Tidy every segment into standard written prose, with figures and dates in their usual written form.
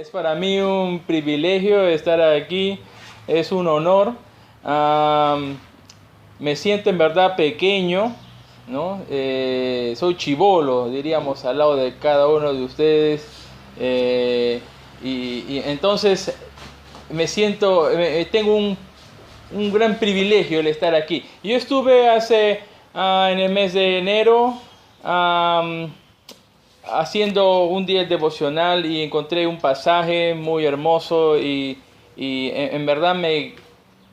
Es para mí un privilegio estar aquí, es un honor. Me siento en verdad pequeño, ¿no? Soy chibolo, diríamos, al lado de cada uno de ustedes. Y entonces me siento, tengo un gran privilegio el estar aquí. Yo estuve en el mes de enero, haciendo un día devocional y encontré un pasaje muy hermoso y en verdad me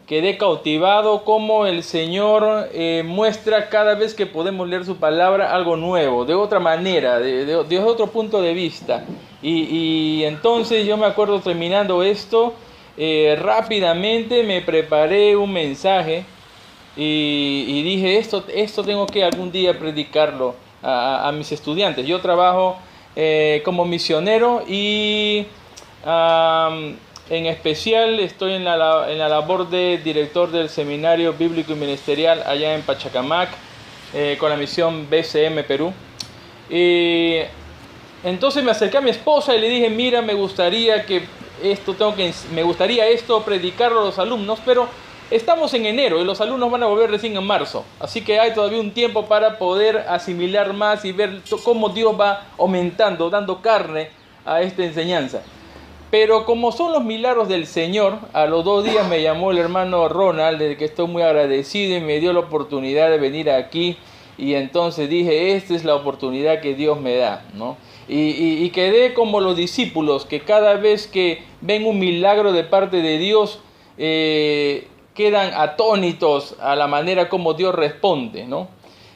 quedé cautivado como el Señor muestra cada vez que podemos leer su palabra algo nuevo, de otra manera, de otro punto de vista. Y entonces yo me acuerdo terminando esto, rápidamente me preparé un mensaje y dije, esto tengo que algún día predicarlo a mis estudiantes. Yo trabajo como misionero y en especial estoy en la labor de director del Seminario Bíblico y Ministerial allá en Pachacamac, con la misión BCM Perú. Y entonces me acerqué a mi esposa y le dije, mira, me gustaría predicarlo a los alumnos, pero estamos en enero y los alumnos van a volver recién en marzo. Así que hay todavía un tiempo para poder asimilar más y ver cómo Dios va aumentando, dando carne a esta enseñanza. Pero como son los milagros del Señor, a los 2 días me llamó el hermano Ronald, del que estoy muy agradecido, y me dio la oportunidad de venir aquí. Y entonces dije, esta es la oportunidad que Dios me da, ¿no? Y quedé como los discípulos, que cada vez que ven un milagro de parte de Dios, quedan atónitos a la manera como Dios responde, ¿no?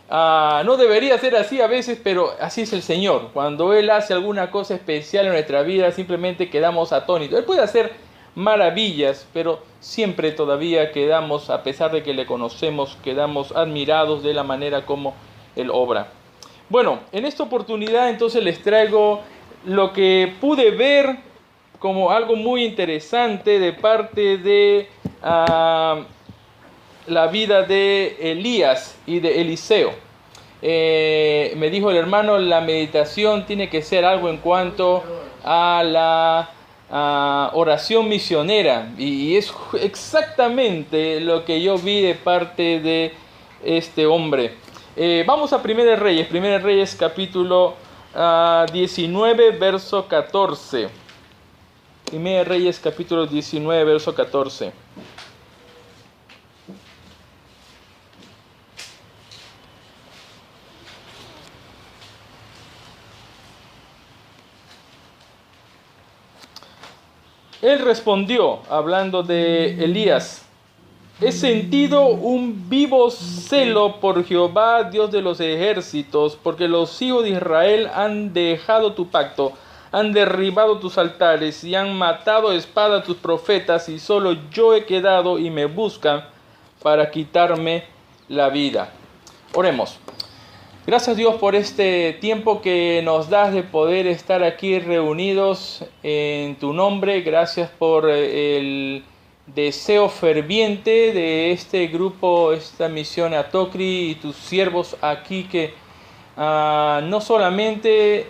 No debería ser así a veces, pero así es el Señor. Cuando Él hace alguna cosa especial en nuestra vida, simplemente quedamos atónitos. Él puede hacer maravillas, pero siempre todavía quedamos, a pesar de que le conocemos, quedamos admirados de la manera como Él obra. Bueno, en esta oportunidad entonces les traigo lo que pude ver como algo muy interesante de parte de la vida de Elías y de Eliseo. Me dijo el hermano, la meditación tiene que ser algo en cuanto a la oración misionera, y es exactamente lo que yo vi de parte de este hombre. Vamos a Primera de Reyes capítulo 19, verso 14. Primera de Reyes capítulo 19, verso 14. Él respondió, hablando de Elías: he sentido un vivo celo por Jehová, Dios de los ejércitos, porque los hijos de Israel han dejado tu pacto, han derribado tus altares y han matado a espada a tus profetas, y solo yo he quedado y me buscan para quitarme la vida. Oremos. Gracias, Dios, por este tiempo que nos das de poder estar aquí reunidos en tu nombre. Gracias por el deseo ferviente de este grupo, esta misión Atocri y tus siervos aquí que no solamente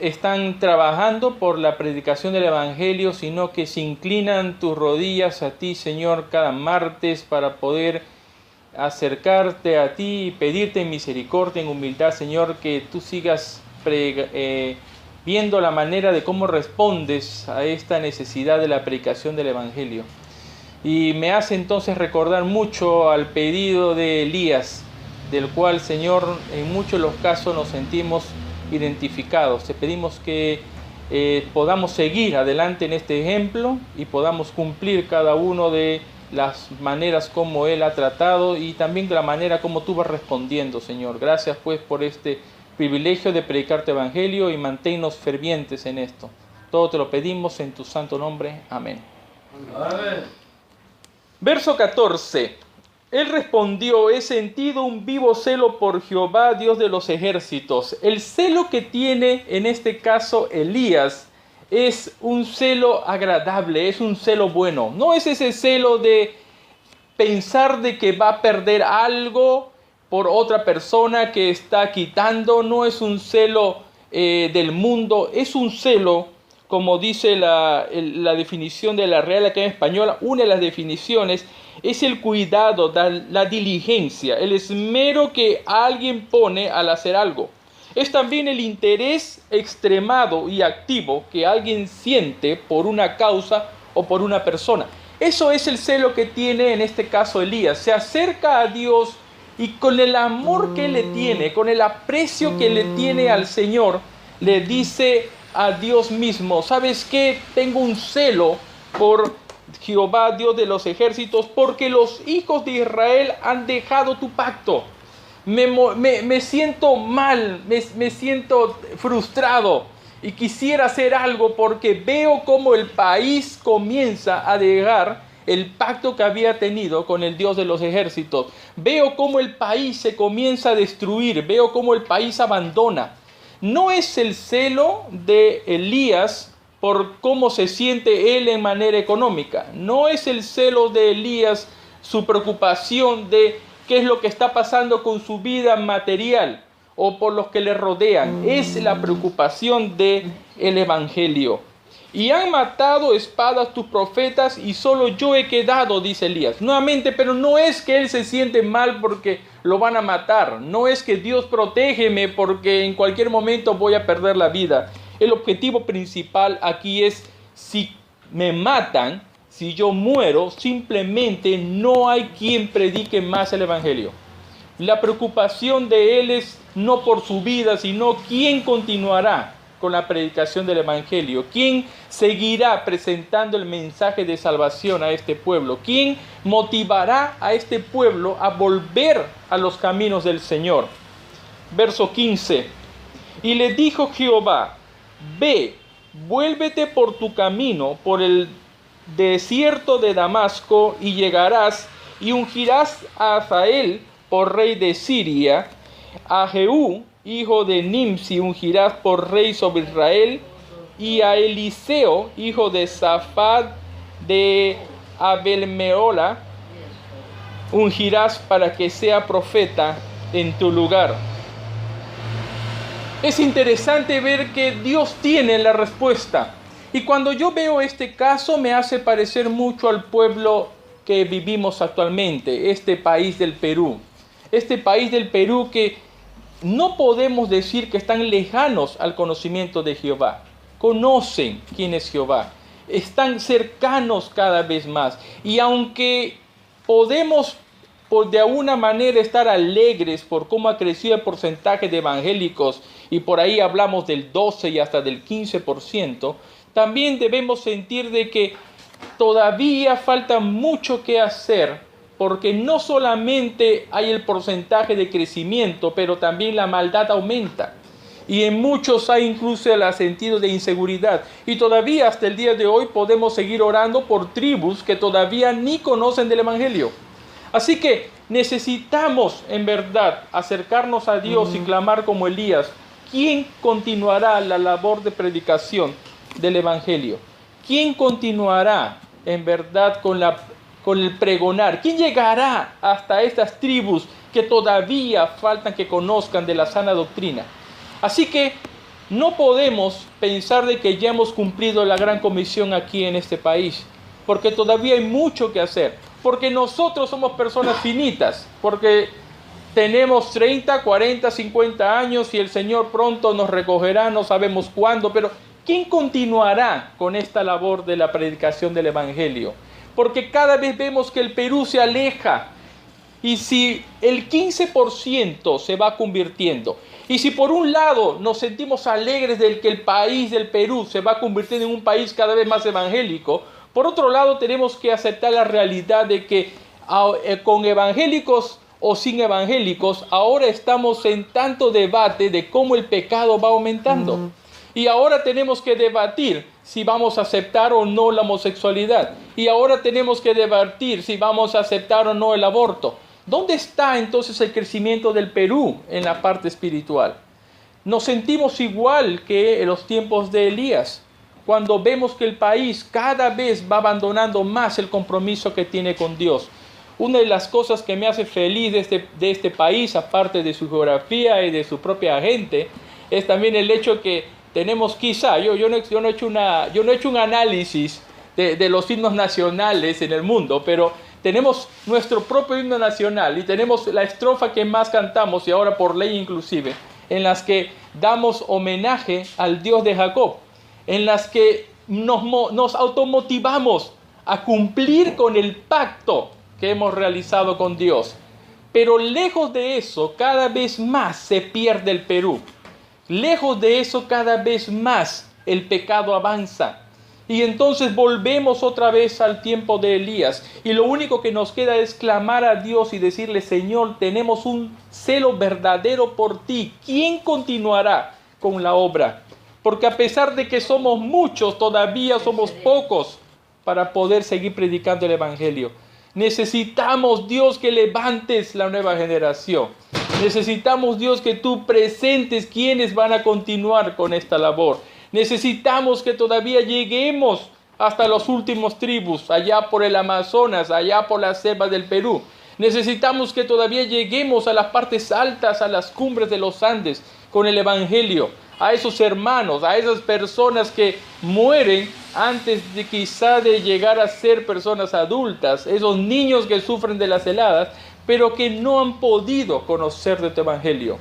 están trabajando por la predicación del Evangelio, sino que se inclinan tus rodillas a ti, Señor, cada martes para poder acercarte a ti y pedirte en misericordia, en humildad, Señor, que tú sigas viendo la manera de cómo respondes a esta necesidad de la predicación del Evangelio. Y me hace entonces recordar mucho al pedido de Elías, del cual, Señor, en muchos de los casos nos sentimos identificados. Te pedimos que podamos seguir adelante en este ejemplo y podamos cumplir cada uno de las maneras como Él ha tratado y también de la manera como tú vas respondiendo, Señor. Gracias pues por este privilegio de predicar tu Evangelio y manténnos fervientes en esto. Todo te lo pedimos en tu santo nombre. Amén. Amén. Verso 14. Él respondió: he sentido un vivo celo por Jehová, Dios de los ejércitos. El celo que tiene en este caso Elías es un celo agradable, es un celo bueno. No es ese celo de pensar de que va a perder algo por otra persona que está quitando. No es un celo del mundo, es un celo como dice la definición de la Real Academia Española, una de las definiciones es el cuidado, la diligencia, el esmero que alguien pone al hacer algo. Es también el interés extremado y activo que alguien siente por una causa o por una persona. Eso es el celo que tiene en este caso Elías. Se acerca a Dios y con el amor que le tiene, con el aprecio que le tiene al Señor, le dice a Dios mismo: ¿sabes qué? Tengo un celo por Jehová, Dios de los ejércitos, porque los hijos de Israel han dejado tu pacto. Me siento mal, me siento frustrado y quisiera hacer algo porque veo cómo el país comienza a dejar el pacto que había tenido con el Dios de los ejércitos. Veo cómo el país se comienza a destruir, veo cómo el país abandona. No es el celo de Elías por cómo se siente él en manera económica. No es el celo de Elías su preocupación de qué es lo que está pasando con su vida material o por los que le rodean. Es la preocupación del evangelio. Y han matado espadas tus profetas y solo yo he quedado, dice Elías. Nuevamente, pero no es que él se siente mal porque lo van a matar. No es que Dios protégeme porque en cualquier momento voy a perder la vida. El objetivo principal aquí es: si me matan, si yo muero, simplemente no hay quien predique más el evangelio. La preocupación de él es no por su vida, sino quién continuará con la predicación del evangelio, quién seguirá presentando el mensaje de salvación a este pueblo, quién motivará a este pueblo a volver a los caminos del Señor. Verso 15: y le dijo Jehová: ve, vuélvete por tu camino, por el desierto de Damasco, y llegarás y ungirás a Hazael por rey de Siria, a Jehú hijo de Nimsi ungirás por rey sobre Israel, y a Eliseo hijo de Safat de Abel-Mehola ungirás para que sea profeta en tu lugar. Es interesante ver que Dios tiene la respuesta. Y cuando yo veo este caso me hace parecer mucho al pueblo que vivimos actualmente, este país del Perú. Este país del Perú que no podemos decir que están lejanos al conocimiento de Jehová. Conocen quién es Jehová. Están cercanos cada vez más. Y aunque podemos de alguna manera estar alegres por cómo ha crecido el porcentaje de evangélicos, y por ahí hablamos del 12 y hasta del 15%, también debemos sentir de que todavía falta mucho que hacer, porque no solamente hay el porcentaje de crecimiento, pero también la maldad aumenta. Y en muchos hay incluso el sentido de inseguridad. Y todavía hasta el día de hoy podemos seguir orando por tribus que todavía ni conocen del evangelio. Así que necesitamos en verdad acercarnos a Dios y clamar como Elías. ¿Quién continuará la labor de predicación del evangelio? ¿Quién continuará en verdad con el pregonar? ¿Quién llegará hasta estas tribus que todavía faltan que conozcan de la sana doctrina? Así que no podemos pensar de que ya hemos cumplido la gran comisión aquí en este país, porque todavía hay mucho que hacer, porque nosotros somos personas finitas, porque tenemos 30, 40, 50 años y el Señor pronto nos recogerá, no sabemos cuándo, pero ¿quién continuará con esta labor de la predicación del evangelio? Porque cada vez vemos que el Perú se aleja. Y si el 15% se va convirtiendo, y si por un lado nos sentimos alegres de que el país del Perú se va convirtiendo en un país cada vez más evangélico, por otro lado tenemos que aceptar la realidad de que con evangélicos o sin evangélicos, ahora estamos en tanto debate de cómo el pecado va aumentando. Y ahora tenemos que debatir si vamos a aceptar o no la homosexualidad. Y ahora tenemos que debatir si vamos a aceptar o no el aborto. ¿Dónde está entonces el crecimiento del Perú en la parte espiritual? Nos sentimos igual que en los tiempos de Elías, cuando vemos que el país cada vez va abandonando más el compromiso que tiene con Dios. Una de las cosas que me hace feliz de este país, aparte de su geografía y de su propia gente, es también el hecho que tenemos quizá, yo no he hecho un análisis de los himnos nacionales en el mundo, pero tenemos nuestro propio himno nacional y tenemos la estrofa que más cantamos, y ahora por ley inclusive, en las que damos homenaje al Dios de Jacob, en las que nos automotivamos a cumplir con el pacto que hemos realizado con Dios. Pero lejos de eso, cada vez más se pierde el Perú. Lejos de eso, cada vez más el pecado avanza. Y entonces volvemos otra vez al tiempo de Elías. Y lo único que nos queda es clamar a Dios y decirle: Señor, tenemos un celo verdadero por ti. ¿Quién continuará con la obra? Porque a pesar de que somos muchos, todavía somos pocos para poder seguir predicando el Evangelio. Necesitamos, Dios, que levantes la nueva generación. Necesitamos, Dios, que tú presentes quienes van a continuar con esta labor. Necesitamos que todavía lleguemos hasta los últimos tribus, allá por el Amazonas, allá por las selvas del Perú. Necesitamos que todavía lleguemos a las partes altas, a las cumbres de los Andes, con el Evangelio. A esos hermanos, a esas personas que mueren antes de quizá de llegar a ser personas adultas, esos niños que sufren de las heladas, pero que no han podido conocer de tu Evangelio.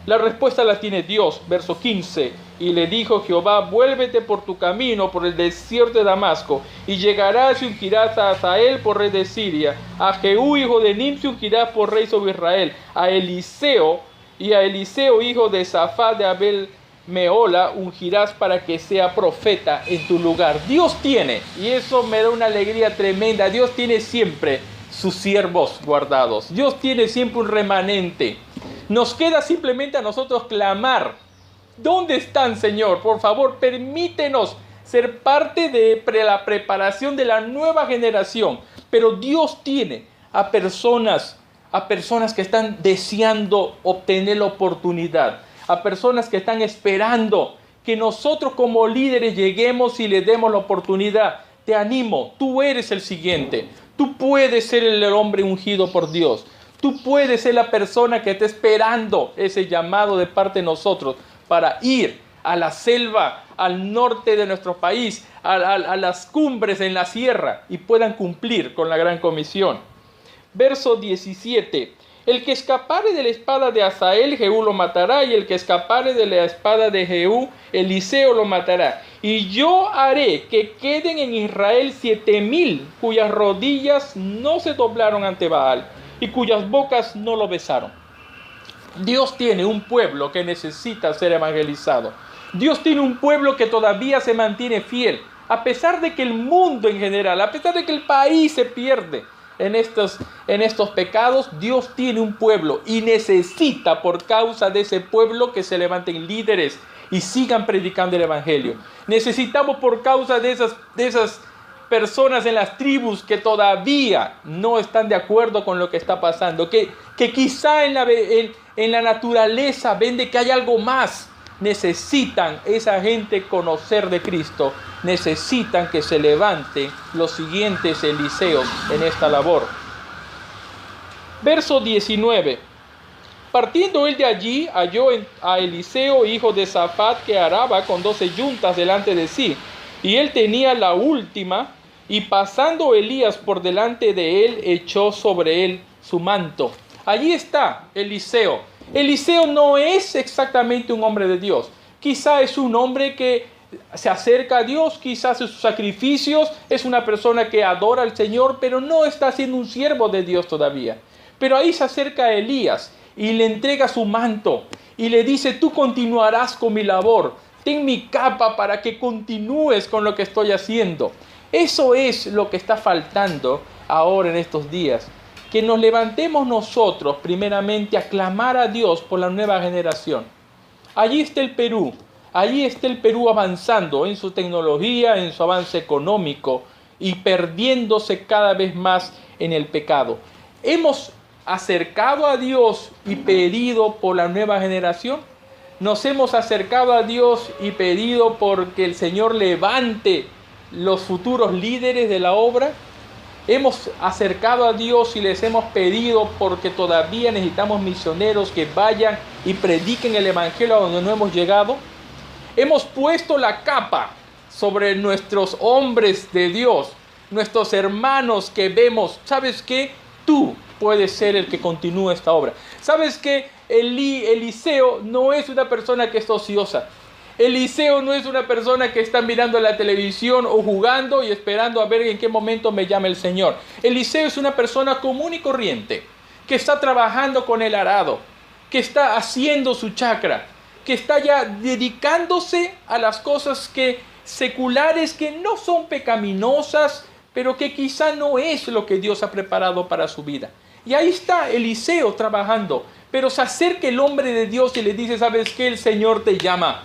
La respuesta la tiene Dios, verso 15. Y le dijo Jehová: vuélvete por tu camino, por el desierto de Damasco, y llegarás y ungirás a Hazael por rey de Siria, a Jehú hijo de Nimsi ungirás por rey sobre Israel, a Eliseo hijo de Safat de Abel Meola ungirás para que sea profeta en tu lugar. Dios tiene, y eso me da una alegría tremenda, Dios tiene siempre sus siervos guardados. Dios tiene siempre un remanente. Nos queda simplemente a nosotros clamar: ¿dónde están, Señor? Por favor, permítenos ser parte de la preparación de la nueva generación. Pero Dios tiene a personas que están deseando obtener la oportunidad, a personas que están esperando que nosotros como líderes lleguemos y les demos la oportunidad. Te animo, tú eres el siguiente. Tú puedes ser el hombre ungido por Dios. Tú puedes ser la persona que está esperando ese llamado de parte de nosotros para ir a la selva, al norte de nuestro país, a las cumbres en la sierra, y puedan cumplir con la gran comisión. Verso 17. El que escapare de la espada de Hazael, Jehú lo matará, y el que escapare de la espada de Jehú, Eliseo lo matará. Y yo haré que queden en Israel 7,000 cuyas rodillas no se doblaron ante Baal y cuyas bocas no lo besaron. Dios tiene un pueblo que necesita ser evangelizado. Dios tiene un pueblo que todavía se mantiene fiel, a pesar de que el mundo en general, a pesar de que el país se pierde en estos pecados. Dios tiene un pueblo y necesita, por causa de ese pueblo, que se levanten líderes y sigan predicando el Evangelio. Necesitamos, por causa de esas personas en las tribus que todavía no están de acuerdo con lo que está pasando, que quizá en la naturaleza ven de que hay algo más. Necesitan esa gente conocer de Cristo. Necesitan que se levanten los siguientes Eliseos en esta labor. Verso 19. Partiendo él de allí, halló a Eliseo, hijo de Safat, que araba con 12 yuntas delante de sí, y él tenía la última, y pasando Elías por delante de él, echó sobre él su manto. Allí está Eliseo. Eliseo no es exactamente un hombre de Dios. Quizá es un hombre que se acerca a Dios, quizás hace sus sacrificios, es una persona que adora al Señor, pero no está siendo un siervo de Dios todavía. Pero ahí se acerca a Elías y le entrega su manto y le dice: tú continuarás con mi labor, ten mi capa para que continúes con lo que estoy haciendo. Eso es lo que está faltando ahora en estos días. Que nos levantemos nosotros primeramente a clamar a Dios por la nueva generación. Allí está el Perú. Allí está el Perú avanzando en su tecnología, en su avance económico y perdiéndose cada vez más en el pecado. ¿Hemos acercado a Dios y pedido por la nueva generación? ¿Nos hemos acercado a Dios y pedido porque el Señor levante los futuros líderes de la obra? Hemos acercado a Dios y les hemos pedido porque todavía necesitamos misioneros que vayan y prediquen el Evangelio a donde no hemos llegado. Hemos puesto la capa sobre nuestros hombres de Dios, nuestros hermanos que vemos. ¿Sabes qué? Tú puedes ser el que continúe esta obra. ¿Sabes qué? Eliseo no es una persona que es ociosa. Eliseo no es una persona que está mirando la televisión o jugando y esperando a ver en qué momento me llama el Señor. Eliseo es una persona común y corriente, que está trabajando con el arado, que está haciendo su chacra, que está ya dedicándose a las cosas seculares que no son pecaminosas, pero que quizá no es lo que Dios ha preparado para su vida. Y ahí está Eliseo trabajando, pero se acerca el hombre de Dios y le dice: ¿sabes qué? El Señor te llama.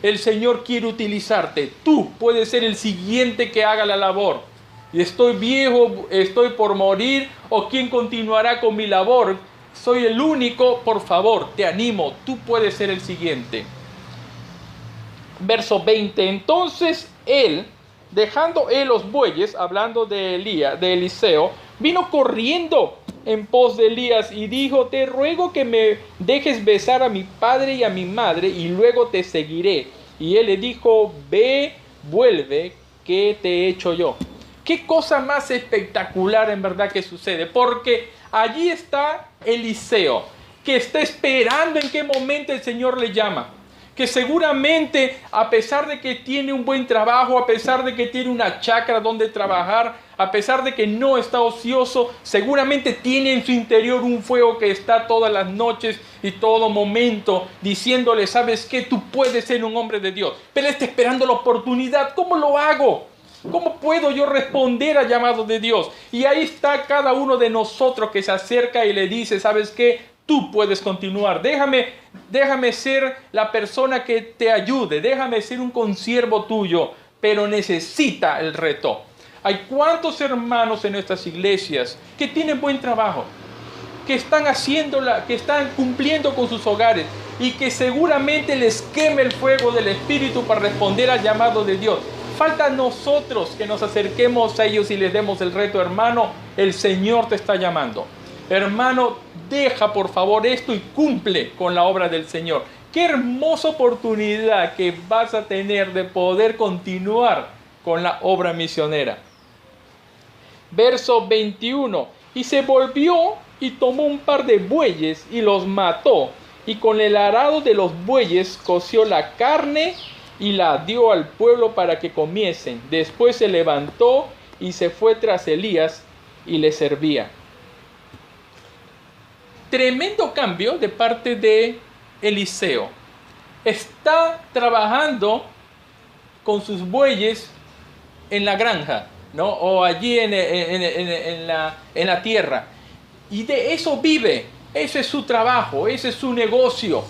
El Señor quiere utilizarte. Tú puedes ser el siguiente que haga la labor. Y estoy viejo, estoy por morir, o ¿quién continuará con mi labor? Soy el único, por favor, te animo, tú puedes ser el siguiente. Verso 20, entonces él, dejando él los bueyes, hablando de Eliseo, vino corriendo en pos de Elías y dijo: te ruego que me dejes besar a mi padre y a mi madre y luego te seguiré. Y él le dijo: ve, vuelve, ¿qué te he hecho yo? Qué cosa más espectacular en verdad que sucede, porque allí está Eliseo, que está esperando en qué momento el Señor le llama. Que seguramente, a pesar de que tiene un buen trabajo, a pesar de que tiene una chacra donde trabajar, a pesar de que no está ocioso, seguramente tiene en su interior un fuego que está todas las noches y todo momento diciéndole: ¿sabes qué? Tú puedes ser un hombre de Dios. Pero él está esperando la oportunidad. ¿Cómo lo hago? ¿Cómo puedo yo responder al llamado de Dios? Y ahí está cada uno de nosotros que se acerca y le dice: ¿sabes qué? Tú puedes continuar. Déjame ser la persona que te ayude. Déjame ser un consiervo tuyo. Pero necesita el reto. Hay cuántos hermanos en nuestras iglesias que tienen buen trabajo, que están que están cumpliendo con sus hogares y que seguramente les queme el fuego del Espíritu para responder al llamado de Dios. Falta a nosotros que nos acerquemos a ellos y les demos el reto: hermano, el Señor te está llamando. Hermano, deja por favor esto y cumple con la obra del Señor. Qué hermosa oportunidad que vas a tener de poder continuar con la obra misionera. Verso 21. Y se volvió y tomó un par de bueyes y los mató. Y con el arado de los bueyes coció la carne y la dio al pueblo para que comiesen. Después se levantó y se fue tras Elías y le servía. Tremendo cambio de parte de Eliseo. Está trabajando con sus bueyes en la granja, ¿no? O allí en la tierra. Y de eso vive. Ese es su trabajo, ese es su negocio.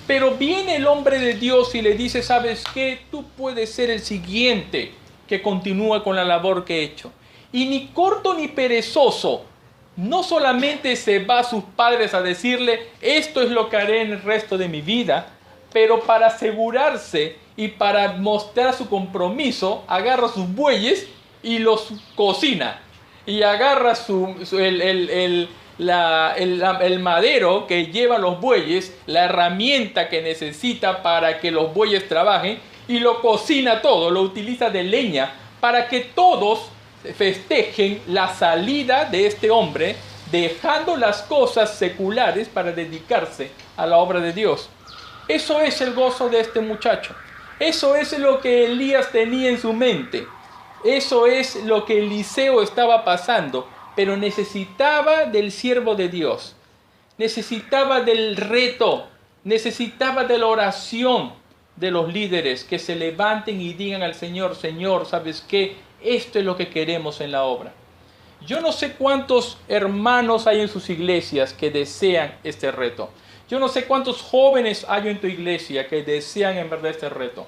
Pero viene el hombre de Dios y le dice: ¿sabes qué? Tú puedes ser el siguiente que continúa con la labor que he hecho. Y ni corto ni perezoso, no solamente se va a sus padres a decirle: esto es lo que haré en el resto de mi vida, pero para asegurarse y para mostrar su compromiso, agarra sus bueyes y los cocina. Y agarra el madero que lleva los bueyes, la herramienta que necesita para que los bueyes trabajen, y lo cocina todo, lo utiliza de leña para que todos festejen la salida de este hombre, dejando las cosas seculares para dedicarse a la obra de Dios. Eso es el gozo de este muchacho. Eso es lo que Elías tenía en su mente. Eso es lo que Eliseo estaba pasando. Pero necesitaba del siervo de Dios. Necesitaba del reto. Necesitaba de la oración de los líderes que se levanten y digan al Señor: Señor, ¿sabes qué? Esto es lo que queremos en la obra. Yo no sé cuántos hermanos hay en sus iglesias que desean este reto. Yo no sé cuántos jóvenes hay en tu iglesia que desean en verdad este reto.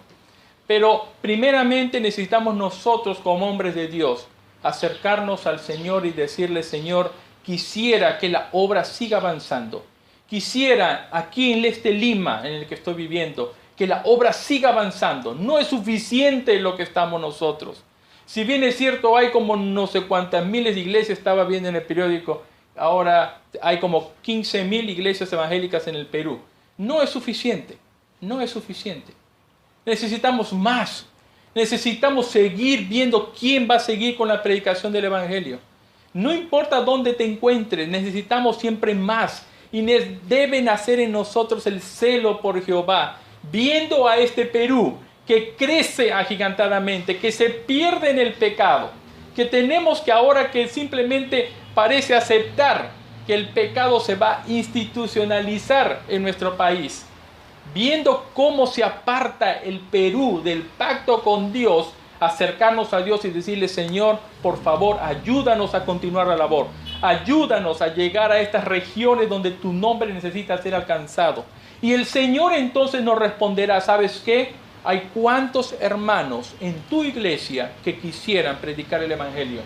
Pero primeramente necesitamos nosotros como hombres de Dios acercarnos al Señor y decirle: Señor, quisiera que la obra siga avanzando. Quisiera aquí en este Lima en el que estoy viviendo que la obra siga avanzando. No es suficiente lo que estamos nosotros. Si bien es cierto, hay como no sé cuántas miles de iglesias, estaba viendo en el periódico, ahora hay como 15.000 iglesias evangélicas en el Perú. No es suficiente, no es suficiente. Necesitamos más. Necesitamos seguir viendo quién va a seguir con la predicación del Evangelio. No importa dónde te encuentres, necesitamos siempre más. Y debe nacer en nosotros el celo por Jehová. Viendo a este Perú que crece agigantadamente, que se pierde en el pecado, que tenemos que ahora que simplemente parece aceptar que el pecado se va a institucionalizar en nuestro país. Viendo cómo se aparta el Perú del pacto con Dios, acercarnos a Dios y decirle: Señor, por favor, ayúdanos a continuar la labor. Ayúdanos a llegar a estas regiones donde tu nombre necesita ser alcanzado. Y el Señor entonces nos responderá: ¿sabes qué? Hay cuantos hermanos en tu iglesia que quisieran predicar el Evangelio,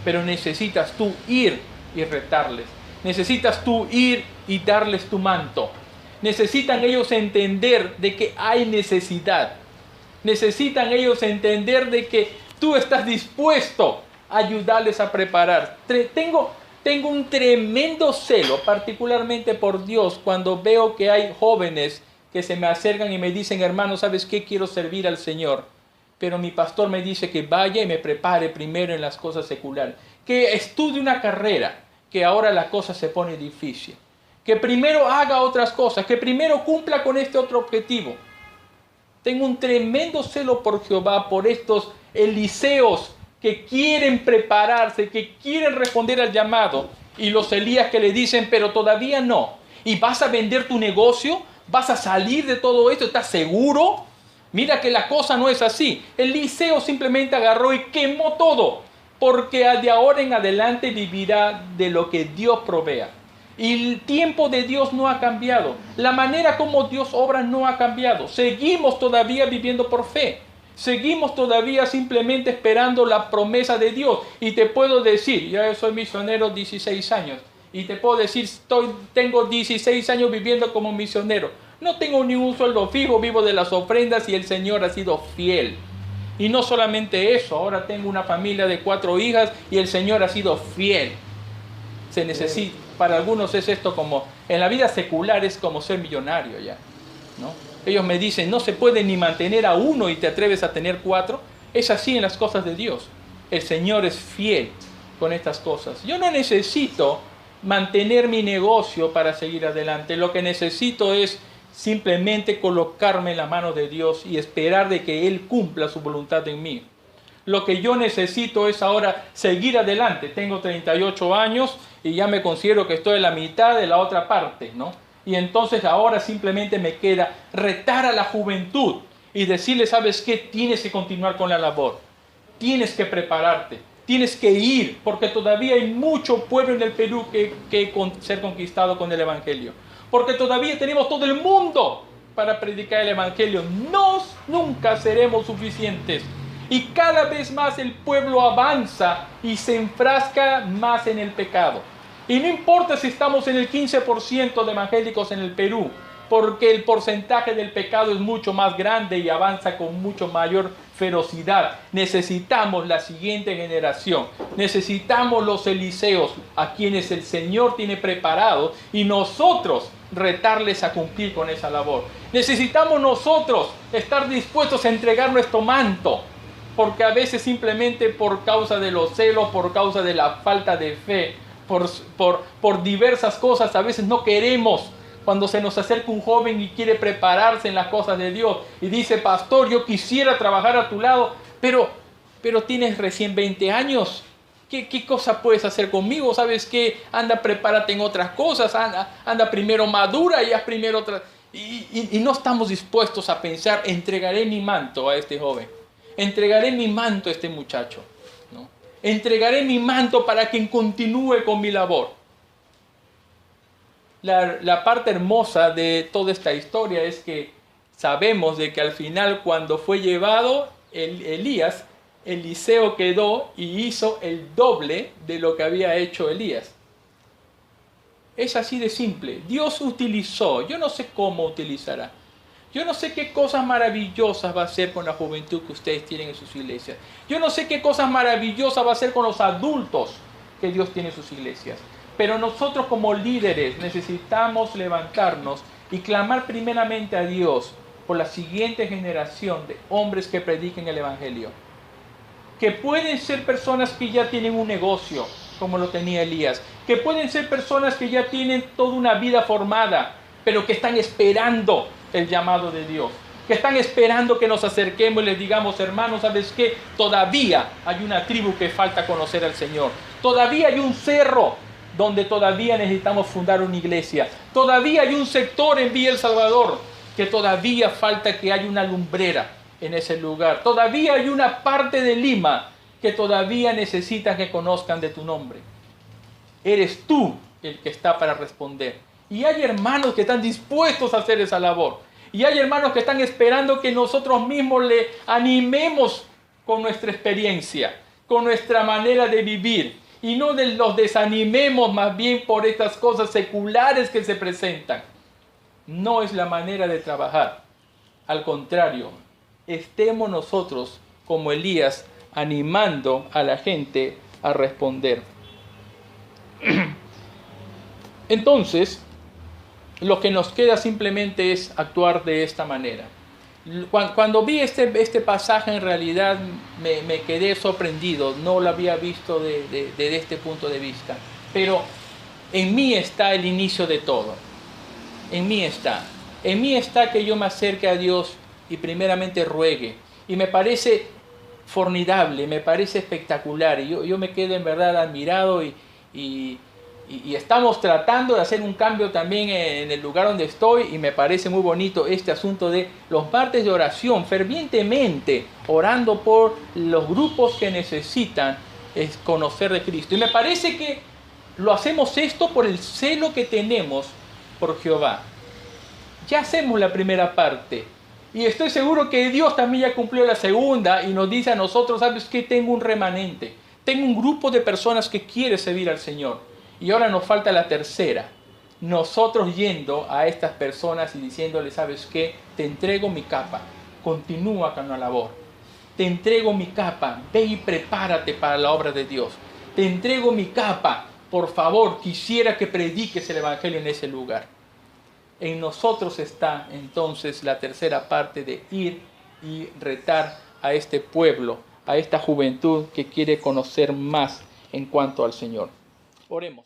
pero necesitas tú ir y retarles. Necesitas tú ir y darles tu manto. Necesitan ellos entender de que hay necesidad. Necesitan ellos entender de que tú estás dispuesto a ayudarles a preparar. Tengo un tremendo celo, particularmente por Dios, cuando veo que hay jóvenes que se me acercan y me dicen: hermano, ¿sabes qué? Quiero servir al Señor, pero mi pastor me dice que vaya y me prepare primero en las cosas seculares, que estudie una carrera, que ahora la cosa se pone difícil, que primero haga otras cosas, que primero cumpla con este otro objetivo. Tengo un tremendo celo por Jehová, por estos Eliseos que quieren prepararse, que quieren responder al llamado, y los Elías que le dicen: pero todavía no. ¿Y vas a vender tu negocio? ¿Vas a salir de todo esto? ¿Estás seguro? Mira que la cosa no es así. Eliseo simplemente agarró y quemó todo, porque de ahora en adelante vivirá de lo que Dios provea. Y el tiempo de Dios no ha cambiado. La manera como Dios obra no ha cambiado. Seguimos todavía viviendo por fe. Seguimos todavía simplemente esperando la promesa de Dios. Y te puedo decir, yo soy misionero 16 años. Y te puedo decir, tengo 16 años viviendo como misionero. No tengo ni un sueldo fijo, vivo de las ofrendas y el Señor ha sido fiel. Y no solamente eso, ahora tengo una familia de 4 hijas y el Señor ha sido fiel. Se necesita, para algunos es esto como, en la vida secular es como ser millonario ya, ¿no? Ellos me dicen: no se puede ni mantener a uno y te atreves a tener 4. Es así en las cosas de Dios. El Señor es fiel con estas cosas. Yo no necesito mantener mi negocio para seguir adelante. Lo que necesito es simplemente colocarme en la mano de Dios y esperar de que Él cumpla su voluntad en mí. Lo que yo necesito es ahora seguir adelante. Tengo 38 años y ya me considero que estoy en la mitad de la otra parte, ¿no? Y entonces ahora simplemente me queda retar a la juventud y decirle: ¿sabes qué? Tienes que continuar con la labor. Tienes que prepararte. Tienes que ir, porque todavía hay mucho pueblo en el Perú que ser conquistado con el Evangelio. Porque todavía tenemos todo el mundo para predicar el Evangelio. Nunca seremos suficientes. Y cada vez más el pueblo avanza y se enfrasca más en el pecado. Y no importa si estamos en el 15% de evangélicos en el Perú, porque el porcentaje del pecado es mucho más grande y avanza con mucho mayor ferocidad. Necesitamos la siguiente generación. Necesitamos los Eliseos, a quienes el Señor tiene preparados, y nosotros retarles a cumplir con esa labor. Necesitamos nosotros estar dispuestos a entregar nuestro manto, porque a veces simplemente por causa de los celos, por causa de la falta de fe, por diversas cosas, a veces no queremos. Cuando se nos acerca un joven y quiere prepararse en las cosas de Dios y dice: pastor, yo quisiera trabajar a tu lado, pero tienes recién 20 años. ¿Qué cosa puedes hacer conmigo? ¿Sabes qué? Anda, prepárate en otras cosas. Anda primero madura y haz primero otras. Y no estamos dispuestos a pensar: entregaré mi manto a este joven. Entregaré mi manto a este muchacho, ¿no? Entregaré mi manto para que continúe con mi labor. La parte hermosa de toda esta historia es que sabemos de que al final, cuando fue llevado Elías, Eliseo quedó y hizo el doble de lo que había hecho Elías. Es así de simple. Dios utilizó, yo no sé cómo utilizará. Yo no sé qué cosas maravillosas va a hacer con la juventud que ustedes tienen en sus iglesias. Yo no sé qué cosas maravillosas va a hacer con los adultos que Dios tiene en sus iglesias. Pero nosotros como líderes necesitamos levantarnos y clamar primeramente a Dios por la siguiente generación de hombres que prediquen el Evangelio. Que pueden ser personas que ya tienen un negocio, como lo tenía Elías. Que pueden ser personas que ya tienen toda una vida formada, pero que están esperando el llamado de Dios. Que están esperando que nos acerquemos y les digamos, hermanos, ¿sabes qué? Todavía hay una tribu que falta conocer al Señor. Todavía hay un cerro donde todavía necesitamos fundar una iglesia. Todavía hay un sector en Villa El Salvador que todavía falta que haya una lumbrera en ese lugar. Todavía hay una parte de Lima que todavía necesitan que conozcan de tu nombre. Eres tú el que está para responder. Y hay hermanos que están dispuestos a hacer esa labor. Y hay hermanos que están esperando que nosotros mismos le animemos con nuestra experiencia, con nuestra manera de vivir. Y no los desanimemos más bien por estas cosas seculares que se presentan. No es la manera de trabajar. Al contrario, estemos nosotros como Elías animando a la gente a responder. Entonces, lo que nos queda simplemente es actuar de esta manera. Cuando vi este pasaje, en realidad me quedé sorprendido. No lo había visto desde este punto de vista. Pero en mí está el inicio de todo. En mí está. En mí está que yo me acerque a Dios y primeramente ruegue. Y me parece formidable, me parece espectacular. Y yo me quedo en verdad admirado y estamos tratando de hacer un cambio también en el lugar donde estoy y me parece muy bonito este asunto de los martes de oración, fervientemente orando por los grupos que necesitan conocer de Cristo. Y me parece que lo hacemos esto por el celo que tenemos por Jehová. Ya hacemos la primera parte y estoy seguro que Dios también ya cumplió la segunda y nos dice a nosotros, ¿sabes qué? Tengo un remanente, tengo un grupo de personas que quiere servir al Señor. Y ahora nos falta la tercera. Nosotros yendo a estas personas y diciéndoles, ¿sabes qué? Te entrego mi capa. Continúa con la labor. Te entrego mi capa. Ve y prepárate para la obra de Dios. Te entrego mi capa. Por favor, quisiera que prediques el Evangelio en ese lugar. En nosotros está entonces la tercera parte de ir y retar a este pueblo, a esta juventud que quiere conocer más en cuanto al Señor. Oremos.